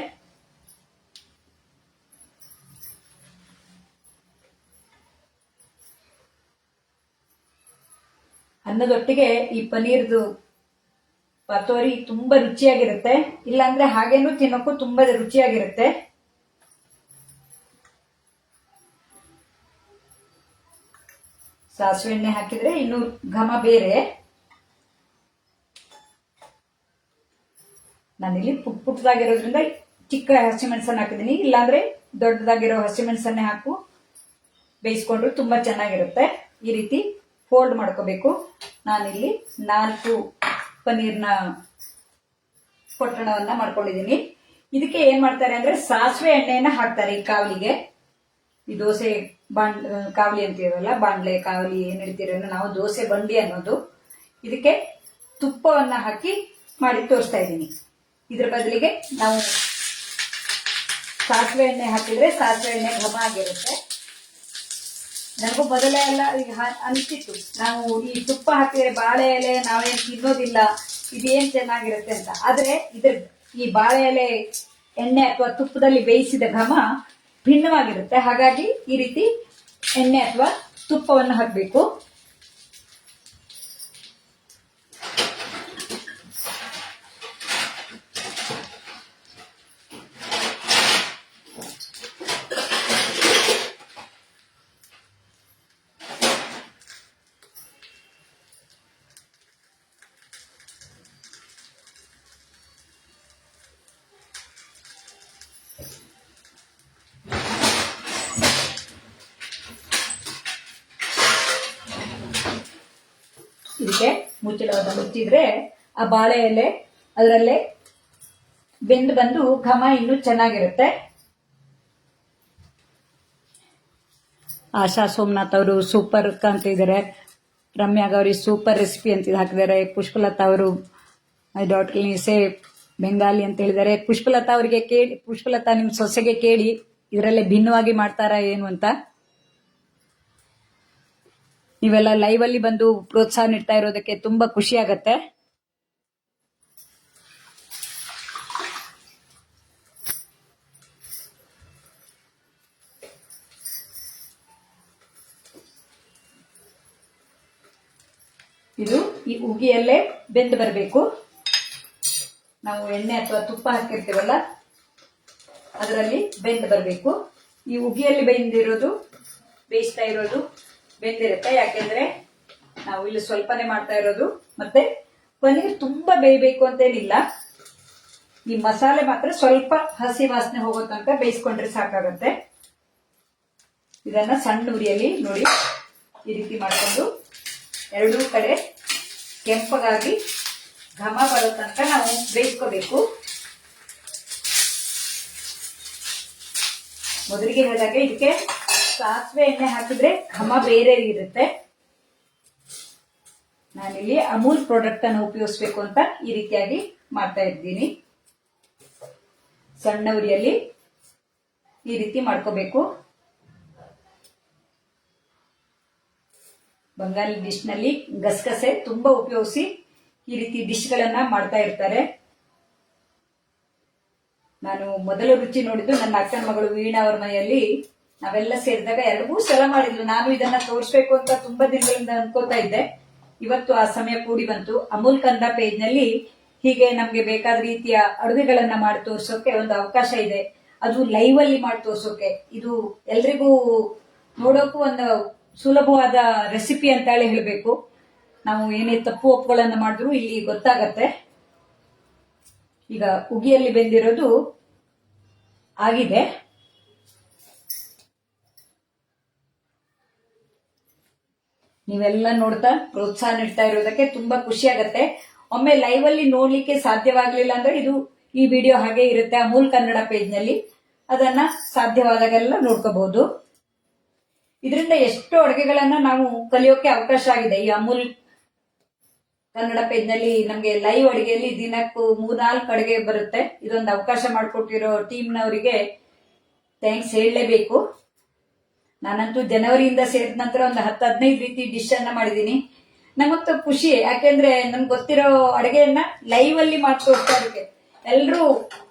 ಅನ್ನದೊಟ್ಟಿಗೆ ಈ ಪನೀರ್ದು ಪತೋರಿ ತುಂಬಾ ರುಚಿಯಾಗಿರುತ್ತೆ. ಇಲ್ಲಾಂದ್ರೆ ಹಾಗೇನು ತಿನ್ನೋಕ್ಕೂ ತುಂಬಾ ರುಚಿಯಾಗಿರುತ್ತೆ. ಸಾಸಿವೆ ಎಣ್ಣೆ ಹಾಕಿದ್ರೆ ಇನ್ನು ಘಮ ಬೇರೆ. ನಾನಿಲ್ಲಿ ಪುಟ್ಟದಾಗಿರೋದ್ರಿಂದ ಚಿಕ್ಕ ಹಸಿಮೆಣಸನ್ನ ಹಾಕಿದ್ದೀನಿ. ಇಲ್ಲಾಂದ್ರೆ ದೊಡ್ಡದಾಗಿರೋ ಹಸಿಮೆಣಸನ್ನೇ ಹಾಕು ಬೇಯಿಸ್ಕೊಂಡ್ರು ತುಂಬಾ ಚೆನ್ನಾಗಿರುತ್ತೆ. ಈ ರೀತಿ ಫೋಲ್ಡ್ ಮಾಡ್ಕೋಬೇಕು. ನಾನಿಲ್ಲಿ 4 ಪನ್ನೀರ್ನ ಪೊಟ್ಟಣವನ್ನ ಮಾಡ್ಕೊಂಡಿದ್ದೀನಿ. ಇದಕ್ಕೆ ಏನ್ ಮಾಡ್ತಾರೆ ಅಂದ್ರೆ ಸಾಸಿವೆ ಎಣ್ಣೆಯನ್ನ ಹಾಕ್ತಾರೆ ಈ ಕಾವಲಿಗೆ. ಈ ದೋಸೆ ಕಾವಲಿ ಅಂತೀವಲ್ಲ, ಬಾಂಡ್ಲೆ ಕಾವಲಿ ಏನ್ ಹೇಳ್ತೀರ ನಾವು, ದೋಸೆ ಬಂಡಿ ಅನ್ನೋದು. ಇದಕ್ಕೆ ತುಪ್ಪವನ್ನ ಹಾಕಿ ಮಾಡಿ ತೋರಿಸ್ತಾ ಇದ್ದೀನಿ. ಇದ್ರ ಬದಲಿಗೆ ನಾವು ಸಾಸಿವೆ ಎಣ್ಣೆ ಹಾಕಿದ್ರೆ ಸಾಸಿವೆ ಎಣ್ಣೆ ಘಮ ಆಗಿರುತ್ತೆ. ನನಗೂ ಮೊದಲೇ ಎಲ್ಲ ಈಗ ಅನಿಸ್ತಿತ್ತು, ನಾವು ಈ ತುಪ್ಪ ಹಾಕಿದ್ರೆ ಬಾಳೆ ಎಲೆ ನಾವೇನು ತಿನ್ನೋದಿಲ್ಲ, ಇದೇನ್ ಚೆನ್ನಾಗಿರುತ್ತೆ ಅಂತ. ಆದ್ರೆ ಈ ಬಾಳೆ ಎಲೆ ಎಣ್ಣೆ ಅಥವಾ ತುಪ್ಪದಲ್ಲಿ ಬೇಯಿಸಿದ ಘಮ ಭಿನ್ನವಾಗಿರುತ್ತೆ. ಹಾಗಾಗಿ ಈ ರೀತಿ ಎಣ್ಣೆ ಅಥವಾ ತುಪ್ಪವನ್ನು ಹಾಕಬೇಕು. ಇದಕ್ಕೆ ಮುಚ್ಚಳವನ್ನು ಮುಚ್ಚಿದ್ರೆ ಆ ಬಾಳೆ ಎಲೆ ಅದರಲ್ಲೇ ಬೆಂದು ಬಂದು ಘಮ ಇನ್ನೂ ಚೆನ್ನಾಗಿರುತ್ತೆ. ಆಶಾ ಸೋಮನಾಥ್ ಅವರು ಸೂಪರ್ ಅಂತ ಇದ್ದಾರೆ, ರಮ್ಯಾ ಗೌರಿ ಸೂಪರ್ ರೆಸಿಪಿ ಅಂತ ಹಾಕಿದ್ದಾರೆ, ಪುಷ್ಪಲತಾ ಅವರು ಮೈ ಡಾಟರ್ ಸೇ ಬೆಂಗಾಲಿ ಅಂತ ಹೇಳಿದ್ದಾರೆ. ಪುಷ್ಪಲತಾ ಅವರಿಗೆ ಕೇಳಿ, ಪುಷ್ಪಲತಾ ನಿಮ್ ಸೊಸೆಗೆ ಕೇಳಿ ಇದರಲ್ಲೇ ಭಿನ್ನವಾಗಿ ಮಾಡ್ತಾರಾ ಏನು ಅಂತ. ನೀವೆಲ್ಲ ಲೈವ್ ಅಲ್ಲಿ ಬಂದು ಪ್ರೋತ್ಸಾಹ ನೀಡ್ತಾ ಇರೋದಕ್ಕೆ ತುಂಬಾ ಖುಷಿ ಆಗತ್ತೆ. ಇದು ಈ ಉಗಿಯಲ್ಲೇ ಬೆಂದು ಬರಬೇಕು. ನಾವು ಎಣ್ಣೆ ಅಥವಾ ತುಪ್ಪ ಹಾಕಿರ್ತೀವಲ್ಲ ಅದರಲ್ಲಿ ಬೆಂದು ಬರಬೇಕು. ಈ ಉಗಿಯಲ್ಲಿ ಬೇಯಿಸ್ತಾ ಇರೋದು ಬೆಂದಿರುತ್ತೆ. ಯಾಕೆಂದ್ರೆ ನಾವು ಇಲ್ಲಿ ಸ್ವಲ್ಪನೇ ಮಾಡ್ತಾ ಇರೋದು. ಮತ್ತೆ ಪನ್ನೀರ್ ತುಂಬಾ ಬೇಯಬೇಕು ಅಂತೇನಿಲ್ಲ, ಈ ಮಸಾಲೆ ಮಾತ್ರ ಸ್ವಲ್ಪ ಹಸಿ ವಾಸನೆ ಹೋಗೋ ತನಕ ಬೇಯಿಸ್ಕೊಂಡ್ರೆ ಸಾಕಾಗತ್ತೆ. ಇದನ್ನ ಸಣ್ಣ ಉರಿಯಲ್ಲಿ ನೋಡಿ ಈ ರೀತಿ ಮಾಡ್ಕೊಂಡು ಎರಡೂ ಕಡೆ ಕೆಂಪಗಾಗಿ ಘಮ ಬರೋ ತನಕ ನಾವು ಬೇಯಿಸ್ಕೋಬೇಕು. ಮೊದಲಿಗೆ ಹೇಳಿದಾಗೆ ಇದಕ್ಕೆ ಸಾಸಿವೆ ಎಣ್ಣೆ ಹಾಕಿದ್ರೆ ಘಮ ಬೇರೆ ಇರುತ್ತೆ. ನಾನಿಲ್ಲಿ ಅಮೂಲ್ ಪ್ರಾಡಕ್ಟ್ ಅನ್ನು ಉಪಯೋಗಿಸಬೇಕು ಅಂತ ಈ ರೀತಿಯಾಗಿ ಮಾಡ್ತಾ ಇದ್ದೀನಿ. ಸಣ್ಣ ಉರಿಯಲ್ಲಿ ಈ ರೀತಿ ಮಾಡ್ಕೋಬೇಕು. ಬಂಗಾಳಿ ಡಿಶ್ ನಲ್ಲಿ ಗಸಗಸೆ ತುಂಬಾ ಉಪಯೋಗಿಸಿ ಈ ರೀತಿ ಡಿಶ್ ಗಳನ್ನ ಮಾಡ್ತಾ ಇರ್ತಾರೆ. ನಾನು ಮೊದಲ ರುಚಿ ನೋಡಿದ್ದು ನನ್ನ ಅಕ್ಕನ ಮಗಳು ವೀಣಾ ಅವರ ಮನೆಯಲ್ಲಿ. ನಾವೆಲ್ಲ ಸೇರಿದಾಗ 2 ಸಲ ಮಾಡಿದ್ಲು. ನಾನು ಇದನ್ನ ತೋರಿಸ್ಬೇಕು ಅಂತ ತುಂಬಾ ದಿನಗಳಿಂದ ಅನ್ಕೋತಾ ಇದ್ದೆ. ಇವತ್ತು ಆ ಸಮಯ ಕೂಡಿ ಬಂತು. ಅಮೂಲ್ ಕನ್ನಡ ಪೇಜ್ ನಲ್ಲಿ ಹೀಗೆ ನಮ್ಗೆ ಬೇಕಾದ ರೀತಿಯ ಅಡುಗೆಗಳನ್ನ ಮಾಡಿ ತೋರ್ಸೋಕೆ ಒಂದು ಅವಕಾಶ ಇದೆ. ಅದು ಲೈವ್ ಅಲ್ಲಿ ಮಾಡಿ ತೋರ್ಸೋಕೆ ಇದು ಎಲ್ರಿಗೂ ನೋಡೋಕು ಒಂದು ಸುಲಭವಾದ ರೆಸಿಪಿ ಅಂತ ಹೇಳಿ ಹೇಳ್ಬೇಕು. ನಾವು ಏನೇ ತಪ್ಪು ಒಪ್ಪುಗಳನ್ನ ಮಾಡಿದ್ರು ಇಲ್ಲಿ ಗೊತ್ತಾಗತ್ತೆ. ಈಗ ಉಗಿಯಲ್ಲಿ ಬೆಂದಿರೋದು ಆಗಿದೆ. ನೀವೆಲ್ಲ ನೋಡ್ತಾ ಪ್ರೋತ್ಸಾಹ ನೀಡ್ತಾ ಇರೋದಕ್ಕೆ ತುಂಬಾ ಖುಷಿ ಆಗತ್ತೆ. ಒಮ್ಮೆ ಲೈವ್ ಅಲ್ಲಿ ನೋಡ್ಲಿಕ್ಕೆ ಸಾಧ್ಯವಾಗ್ಲಿಲ್ಲ ಅಂದ್ರೆ ಈ ವಿಡಿಯೋ ಹಾಗೆ ಇರುತ್ತೆ ಅಮೂಲ್ ಕನ್ನಡ ಪೇಜ್ ನಲ್ಲಿ. ಅದನ್ನ ಸಾಧ್ಯವಾದಾಗೆಲ್ಲ ನೋಡ್ಕೋಬಹುದು. ಇದರಿಂದ ಎಷ್ಟೋ ಅಡುಗೆಗಳನ್ನ ನಾವು ಕಲಿಯೋಕೆ ಅವಕಾಶ ಆಗಿದೆ. ಈ ಅಮೂಲ್ ಕನ್ನಡ ಪೇಜ್ ನಲ್ಲಿ ನಮ್ಗೆ ಲೈವ್ ಅಡುಗೆಯಲ್ಲಿ ದಿನಕ್ಕೂ 3-4 ಅಡುಗೆ ಬರುತ್ತೆ. ಇದೊಂದು ಅವಕಾಶ ಮಾಡಿಕೊಟ್ಟಿರೋ ಟೀಮ್ನವರಿಗೆ ಥ್ಯಾಂಕ್ಸ್ ಹೇಳಲೇಬೇಕು. ನಾನಂತೂ ಜನವರಿಯಿಂದ ಸೇರಿದ ನಂತರ ಒಂದು 10-15 ರೀತಿ ಡಿಶ್ ಅನ್ನ ಮಾಡಿದೀನಿ. ನಂಗಂತೂ ಖುಷಿ, ಯಾಕೆಂದ್ರೆ ನಮ್ಗೆ ಗೊತ್ತಿರೋ ಅಡುಗೆಯನ್ನ ಲೈವ್ ಅಲ್ಲಿ ಮಾಡಿ ತೋರಿಸ್ತಾ ಇರೋಕೆ ಎಲ್ರು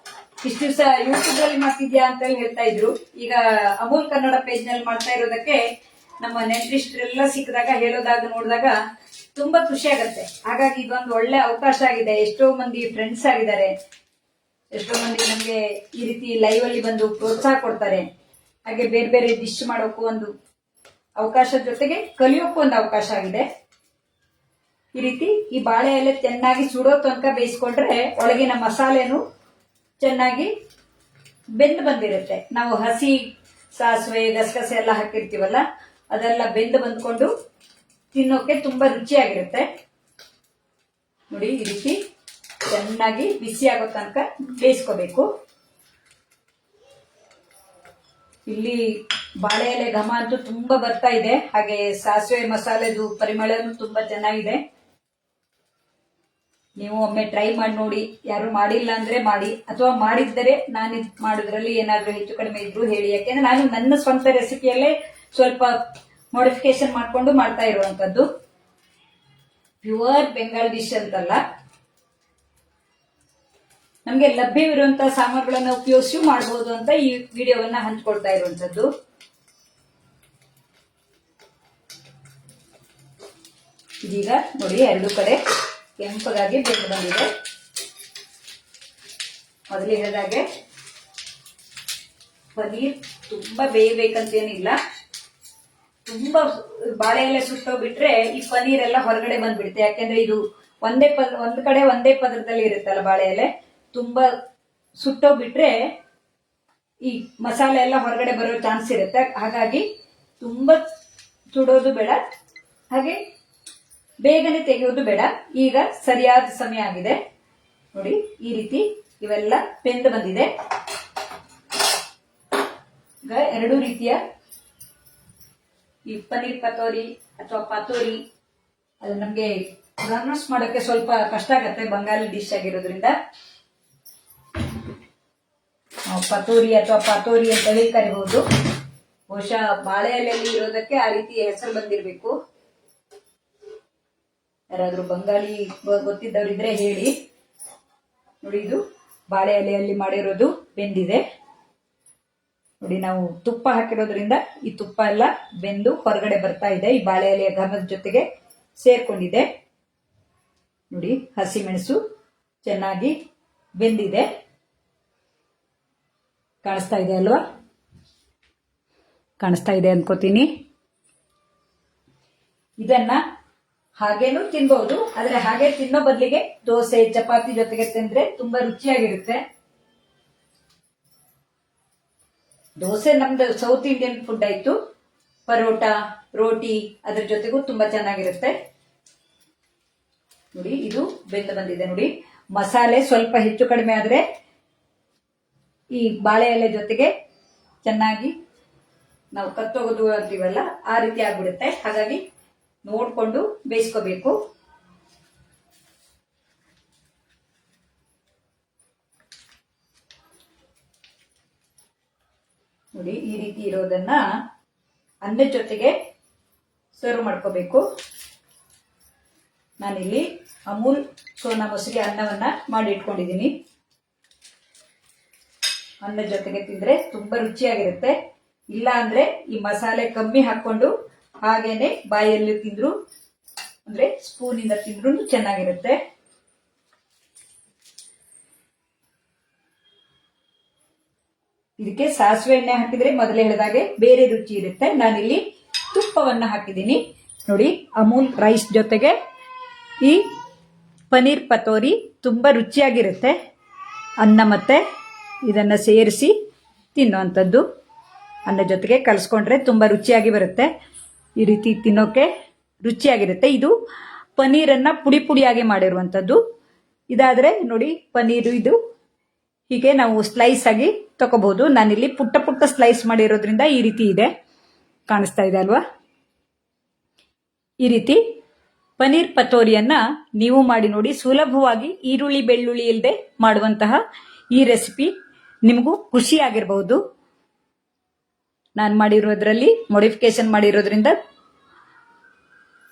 ಇಷ್ಟು ದಿವಸ ಯೂಟ್ಯೂಬ್ ಅಲ್ಲಿ ಮಾಡ್ತಿದ್ಯಾ ಅಂತ ಹೇಳ್ತಾ ಇದ್ರು. ಈಗ ಅಮೂಲ್ ಕನ್ನಡ ಪೇಜ್ ನಲ್ಲಿ ಮಾಡ್ತಾ ಇರೋದಕ್ಕೆ ನಮ್ಮ ನೆಂಟರಿಷ್ಟರೆಲ್ಲ ಸಿಕ್ಕಿದಾಗ ಹೇಳೋದಾಗ ನೋಡಿದಾಗ ತುಂಬಾ ಖುಷಿ ಆಗತ್ತೆ. ಹಾಗಾಗಿ ಇದೊಂದು ಒಳ್ಳೆ ಅವಕಾಶ ಆಗಿದೆ. ಎಷ್ಟೋ ಮಂದಿ ಫ್ರೆಂಡ್ಸ್ ಆಗಿದ್ದಾರೆ, ಎಷ್ಟೋ ಮಂದಿ ನಮ್ಗೆ ಈ ರೀತಿ ಲೈವ್ ಅಲ್ಲಿ ಬಂದು ಪ್ರೋತ್ಸಾಹ ಕೊಡ್ತಾರೆ. ಹಾಗೆ ಬೇರೆ ಬೇರೆ ಡಿಶ್ ಮಾಡೋಕ್ಕೂ ಒಂದು ಅವಕಾಶದ ಜೊತೆಗೆ ಕಲಿಯೋಕ್ಕೂ ಒಂದು ಅವಕಾಶ ಆಗಿದೆ. ಈ ರೀತಿ ಈ ಬಾಳೆ ಎಲೆ ಚೆನ್ನಾಗಿ ಸುಡೋ ತನಕ ಬೇಯಿಸ್ಕೊಂಡ್ರೆ ಒಳಗಿನ ಮಸಾಲೆನು ಚೆನ್ನಾಗಿ ಬೆಂದು ಬಂದಿರುತ್ತೆ. ನಾವು ಹಸಿ ಸಾಸಿವೆ ಗಸಗಸೆ ಎಲ್ಲ ಹಾಕಿರ್ತೀವಲ್ಲ ಅದೆಲ್ಲ ಬೆಂದು ಬಂದ್ಕೊಂಡು ತಿನ್ನೋಕೆ ತುಂಬಾ ರುಚಿಯಾಗಿರುತ್ತೆ. ನೋಡಿ ಈ ರೀತಿ ಚೆನ್ನಾಗಿ ಬಿಸಿ ಆಗೋ ತನಕ ಬೇಯಿಸ್ಕೋಬೇಕು. ಇಲ್ಲಿ ಬಾಳೆ ಎಲೆ ಘಮ ಅಂತೂ ತುಂಬಾ ಬರ್ತಾ ಇದೆ, ಹಾಗೆ ಸಾಸಿವೆ ಮಸಾಲೆದು ಪರಿಮಳನೂ ತುಂಬಾ ಚೆನ್ನಾಗಿದೆ. ನೀವು ಒಮ್ಮೆ ಟ್ರೈ ಮಾಡಿ ನೋಡಿ. ಯಾರು ಮಾಡಿಲ್ಲ ಅಂದ್ರೆ ಮಾಡಿ, ಅಥವಾ ಮಾಡಿದ್ದರೆ ನಾನು ಮಾಡೋದ್ರಲ್ಲಿ ಏನಾದ್ರೂ ಹೆಚ್ಚು ಕಡಿಮೆ ಇದ್ರು ಹೇಳಿ. ಯಾಕೆಂದ್ರೆ ನಾನು ನನ್ನ ಸ್ವಂತ ರೆಸಿಪಿಯಲ್ಲೇ ಸ್ವಲ್ಪ ಮಾಡಿಫಿಕೇಶನ್ ಮಾಡ್ಕೊಂಡು ಮಾಡ್ತಾ ಇರುವಂತದ್ದು. ಪ್ಯೂರ್ ಬೆಂಗಾಲ್ ಡಿಶ್ ಅಂತಲ್ಲ, ನಮ್ಗೆ ಲಭ್ಯವಿರುವಂತಹ ಸಾಮಗ್ರಿಗಳನ್ನ ಉಪಯೋಗಿಸಿ ಮಾಡಬಹುದು ಅಂತ ಈ ವಿಡಿಯೋವನ್ನ ಹಂಚ್ಕೊಳ್ತಾ ಇರುವಂತದ್ದು. ಇದೀಗ ನೋಡಿ ಎರಡು ಕಡೆ ಕೆಂಪಗಾಗಿ ಬೆಂದು ಬಂದಿದೆ. ಮೊದಲು ಹೇಳಿದಾಗೆ ಪನೀರ್ ತುಂಬಾ ಬೇಯಬೇಕಂತೇನಿಲ್ಲ. ತುಂಬಾ ಬಾಳೆ ಎಲೆ ಸುಟ್ಟೋಗ್ಬಿಟ್ರೆ ಈ ಪನೀರ್ ಎಲ್ಲ ಹೊರಗಡೆ ಬಂದ್ಬಿಡುತ್ತೆ. ಯಾಕೆಂದ್ರೆ ಇದು ಒಂದ್ ಕಡೆ ಒಂದೇ ಪದರದಲ್ಲಿ ಇರುತ್ತಲ್ಲ ಬಾಳೆ ಎಲೆ. ತುಂಬಾ ಸುಟ್ಟೋಗ್ಬಿಟ್ರೆ ಈ ಮಸಾಲೆ ಎಲ್ಲ ಹೊರಗಡೆ ಬರೋ ಚಾನ್ಸ್ ಇರುತ್ತೆ. ಹಾಗಾಗಿ ತುಂಬಾ ಸುಡೋದು ಬೇಡ, ಹಾಗೆ ಬೇಗನೆ ತೆಗೆಯೋದು ಬೇಡ. ಈಗ ಸರಿಯಾದ ಸಮಯ ಆಗಿದೆ. ನೋಡಿ ಈ ರೀತಿ ಇವೆಲ್ಲ ಬೆಂದು ಬಂದಿದೆ. ಈಗ ಎರಡು ರೀತಿಯ ಈ ಪನೀರ್ ಪತೋರಿ ಅಥವಾ ಪಾತೋರಿ, ಅದು ನಮ್ಗೆ ಪ್ರೊನೌನ್ಸ್ ಮಾಡೋಕೆ ಸ್ವಲ್ಪ ಕಷ್ಟ ಆಗತ್ತೆ ಬಂಗಾಲಿ ಡಿಶ್ ಆಗಿರೋದ್ರಿಂದ. ಪತೋರಿ ಅಥವಾ ಪಾತೋರಿ ಅಂತ ಹೇಳಿ ಕರಿಬಹುದು. ಬಹುಶಃ ಬಾಳೆ ಎಲೆಯಲ್ಲಿ ಇರೋದಕ್ಕೆ ಆ ರೀತಿ ಹೆಸರು ಬಂದಿರಬೇಕು. ಯಾರಾದ್ರೂ ಬಂಗಾಳಿ ಗೊತ್ತಿದ್ದವರಿದ್ರೆ ಹೇಳಿ. ನೋಡಿ ಇದು ಬಾಳೆ ಎಲೆಯಲ್ಲಿ ಮಾಡಿರೋದು ಬೆಂದಿದೆ. ನೋಡಿ ನಾವು ತುಪ್ಪ ಹಾಕಿರೋದ್ರಿಂದ ಈ ತುಪ್ಪ ಎಲ್ಲ ಬೆಂದು ಹೊರಗಡೆ ಬರ್ತಾ ಇದೆ. ಈ ಬಾಳೆ ಎಲೆಯ ಘಮದ ಜೊತೆಗೆ ಸೇರ್ಕೊಂಡಿದೆ. ನೋಡಿ ಹಸಿಮೆಣಸು ಚೆನ್ನಾಗಿ ಬೆಂದಿದೆ. ಕಾಣಿಸ್ತಾ ಇದೆ ಅಲ್ವಾ? ಕಾಣಿಸ್ತಾ ಇದೆ ಅನ್ಕೋತೀನಿ. ಇದನ್ನ ಹಾಗೇನು ತಿನ್ಬಹುದು, ಆದ್ರೆ ಹಾಗೆ ತಿನ್ನೋ ಬದಲಿಗೆ ದೋಸೆ ಚಪಾತಿ ಜೊತೆಗೆ ತಿಂದ್ರೆ ತುಂಬಾ ರುಚಿಯಾಗಿರುತ್ತೆ. ದೋಸೆ ನಮ್ದು ಸೌತ್ ಇಂಡಿಯನ್ ಫುಡ್ ಆಯ್ತು. ಪರೋಟ, ರೋಟಿ ಅದ್ರ ಜೊತೆಗೂ ತುಂಬಾ ಚೆನ್ನಾಗಿರುತ್ತೆ. ನೋಡಿ ಇದು ಬೆಂದು ಬಂದಿದೆ. ನೋಡಿ ಮಸಾಲೆ ಸ್ವಲ್ಪ ಹೆಚ್ಚು ಕಡಿಮೆ ಆದ್ರೆ ಈ ಬಾಳೆ ಎಲೆ ಜೊತೆಗೆ ಚೆನ್ನಾಗಿ ನಾವು ಕತ್ತೋಗೋದು ಅಂತೀವಲ್ಲ, ಆ ರೀತಿ ಆಗ್ಬಿಡುತ್ತೆ. ಹಾಗಾಗಿ ನೋಡ್ಕೊಂಡು ಬೇಯಿಸ್ಕೋಬೇಕು. ನೋಡಿ ಈ ರೀತಿ ಇರೋದನ್ನ ಅನ್ನದ ಜೊತೆಗೆ ಸರ್ವ್ ಮಾಡ್ಕೋಬೇಕು. ನಾನಿಲ್ಲಿ ಅಮೂಲ್ ಸೋನಾ ಮೊಸರಿಗೆ ಅನ್ನವನ್ನ ಮಾಡಿ ಇಟ್ಕೊಂಡಿದ್ದೀನಿ. ಅನ್ನದ ಜೊತೆಗೆ ತಿಂದ್ರೆ ತುಂಬಾ ರುಚಿಯಾಗಿರುತ್ತೆ. ಇಲ್ಲ ಅಂದ್ರೆ ಈ ಮಸಾಲೆ ಕಮ್ಮಿ ಹಾಕೊಂಡು ಹಾಗೇನೆ ಬಾಯಲ್ಲಿ ತಿಂದ್ರು ಅಂದ್ರೆ ಸ್ಪೂನ್ ಇಂದ ತಿಂದ್ರು ಚೆನ್ನಾಗಿರುತ್ತೆ. ಇದಕ್ಕೆ ಸಾಸಿವೆ ಎಣ್ಣೆ ಹಾಕಿದ್ರೆ ಮೊದಲೇ ಹೇಳಿದಾಗೆ ಬೇರೆ ರುಚಿ ಇರುತ್ತೆ. ನಾನಿಲ್ಲಿ ತುಪ್ಪವನ್ನ ಹಾಕಿದ್ದೀನಿ. ನೋಡಿ ಅಮೂಲ್ ರೈಸ್ ಜೊತೆಗೆ ಈ ಪನೀರ್ ಪತೋರಿ ತುಂಬಾ ರುಚಿಯಾಗಿರುತ್ತೆ. ಅನ್ನ ಮತ್ತೆ ಇದನ್ನ ಸೇರಿಸಿ ತಿನ್ನುವಂಥದ್ದು. ಅನ್ನ ಜೊತೆಗೆ ಕಲಿಸ್ಕೊಂಡ್ರೆ ತುಂಬಾ ರುಚಿಯಾಗಿ ಬರುತ್ತೆ. ಈ ರೀತಿ ತಿನ್ನೋಕೆ ರುಚಿಯಾಗಿರುತ್ತೆ. ಇದು ಪನೀರನ್ನ ಪುಡಿ ಪುಡಿಯಾಗಿ ಮಾಡಿರುವಂಥದ್ದು. ಇದಾದ್ರೆ ನೋಡಿ ಪನೀರು ಇದು ಹೀಗೆ ನಾವು ಸ್ಲೈಸ್ ಆಗಿ ತಗೋಬಹುದು. ನಾನಿಲ್ಲಿ ಪುಟ್ಟ ಪುಟ್ಟ ಸ್ಲೈಸ್ ಮಾಡಿರೋದ್ರಿಂದ ಈ ರೀತಿ ಇದೆ. ಕಾಣಿಸ್ತಾ ಇದೆ ಅಲ್ವಾ? ಈ ರೀತಿ ಪನೀರ್ ಪತೋರಿಯನ್ನ ನೀವು ಮಾಡಿ ನೋಡಿ. ಸುಲಭವಾಗಿ ಈರುಳ್ಳಿ ಬೆಳ್ಳುಳ್ಳಿ ಇಲ್ಲದೆ ಮಾಡುವಂತಹ ಈ ರೆಸಿಪಿ ನಿಮಗೂ ಖುಷಿಯಾಗಿರಬಹುದು. ನಾನು ಮಾಡಿರೋದ್ರಲ್ಲಿ ಮಾಡಿಫಿಕೇಶನ್ ಮಾಡಿರೋದ್ರಿಂದ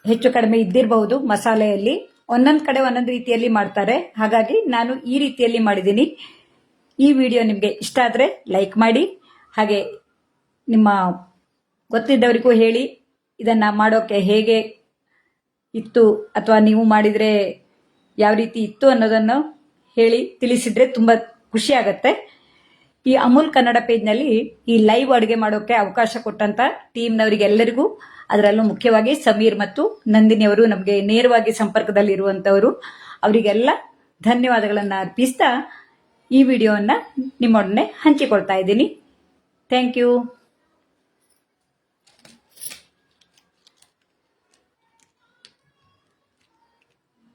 ಹೆಚ್ಚು ಕಡಿಮೆ ಇದ್ದಿರಬಹುದು. ಮಸಾಲೆಯಲ್ಲಿ ಒಂದೊಂದು ಕಡೆ ಒಂದೊಂದು ರೀತಿಯಲ್ಲಿ ಮಾಡ್ತಾರೆ, ಹಾಗಾಗಿ ನಾನು ಈ ರೀತಿಯಲ್ಲಿ ಮಾಡಿದ್ದೀನಿ. ಈ ವಿಡಿಯೋ ನಿಮಗೆ ಇಷ್ಟ ಆದರೆ ಲೈಕ್ ಮಾಡಿ, ಹಾಗೆ ನಿಮ್ಮ ಗೊತ್ತಿದ್ದವರಿಗೂ ಹೇಳಿ. ಇದನ್ನ ಮಾಡೋಕೆ ಹೇಗೆ ಇತ್ತು ಅಥವಾ ನೀವು ಮಾಡಿದರೆ ಯಾವ ರೀತಿ ಇತ್ತು ಅನ್ನೋದನ್ನು ಹೇಳಿ ತಿಳಿಸಿದ್ರೆ ತುಂಬ ಖುಷಿ ಆಗತ್ತೆ. ಈ ಅಮೂಲ್ ಕನ್ನಡ ಪೇಜ್ನಲ್ಲಿ ಈ ಲೈವ್ ಅಡುಗೆ ಮಾಡೋಕೆ ಅವಕಾಶ ಕೊಟ್ಟಂತ ಟೀಮ್ನವರಿಗೆಲ್ಲರಿಗೂ, ಅದರಲ್ಲೂ ಮುಖ್ಯವಾಗಿ ಸಮೀರ್ ಮತ್ತು ನಂದಿನಿ ಅವರು ನಮಗೆ ನೇರವಾಗಿ ಸಂಪರ್ಕದಲ್ಲಿ ಇರುವಂತವರು, ಅವರಿಗೆಲ್ಲ ಧನ್ಯವಾದಗಳನ್ನು ಅರ್ಪಿಸ್ತಾ ಈ ವಿಡಿಯೋವನ್ನ ನಿಮ್ಮೊಡನೆ ಹಂಚಿಕೊಳ್ತಾ ಇದ್ದೀನಿ. Thank you.